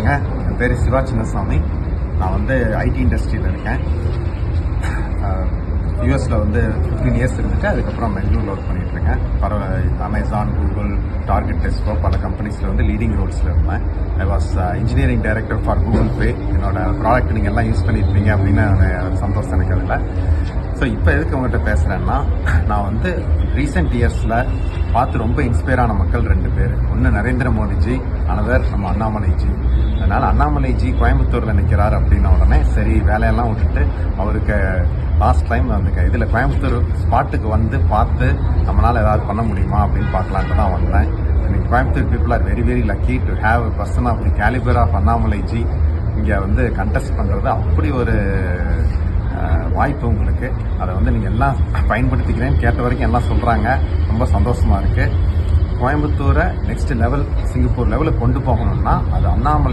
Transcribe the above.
வணக்கங்க. என் பேர் சிவா சின்னசாமி. நான் வந்து ஐடி இண்டஸ்ட்ரியில் இருக்கேன். யூஎஸில் வந்து 15 இயர்ஸ் இருந்துட்டு அதுக்கப்புறம் பெங்களூரில் ஒர்க் பண்ணிகிட்ருக்கேன். அமேசான், கூகுள், டார்கெட் டெஸ்கோ பல கம்பெனிஸில் வந்து லீடிங் ரோல்ஸில் இருந்தேன். I was engineering director for Google Pay. என்னோட ப்ராடக்ட் நீங்கள் எல்லாம் யூஸ் பண்ணியிருப்பீங்க அப்படின்னு சந்தோஷம் எனக்கு அதில். ஸோ இப்போ எதுக்கு உங்கள்கிட்ட பேசுகிறேன்னா, நான் வந்து ரீசெண்ட் இயர்ஸில் பார்த்து ரொம்ப இன்ஸ்பயர் ஆன மக்கள் 2 பேர். ஒன்று நரேந்திர மோடிஜி, அனதர் நம்ம அண்ணாமலைஜி. அதனால் அண்ணாமலைஜி கோயம்புத்தூரில் நிற்கிறார் அப்படின்ன உடனே சரி வேலையெல்லாம் விட்டுட்டு அவருக்கு லாஸ்ட் டைம் அந்த இதில் கோயம்புத்தூர் ஸ்பாட்டுக்கு வந்து பார்த்து நம்மளால் ஏதாவது பண்ண முடியுமா அப்படின்னு பார்க்கலான்ட்டு தான் வந்தேன். இன்னைக்கு Coimbatore people are very very lucky to have a person of the calibre of Annamalaiji இங்கே வந்து கண்டெஸ்ட் பண்ணுறது அப்படி ஒரு வாய்ப்பு உங்களுக்கு. அதை வந்து நீங்கள் எல்லாம் பயன்படுத்திக்கிறேன்னு கேட்ட வரைக்கும் எல்லாம் சொல்கிறாங்க. ரொம்ப சந்தோஷமாக இருக்குது. கோயம்புத்தூரை நெக்ஸ்ட் லெவல், சிங்கப்பூர் லெவலுக்கு கொண்டு போகணும்னா அது அண்ணாமலை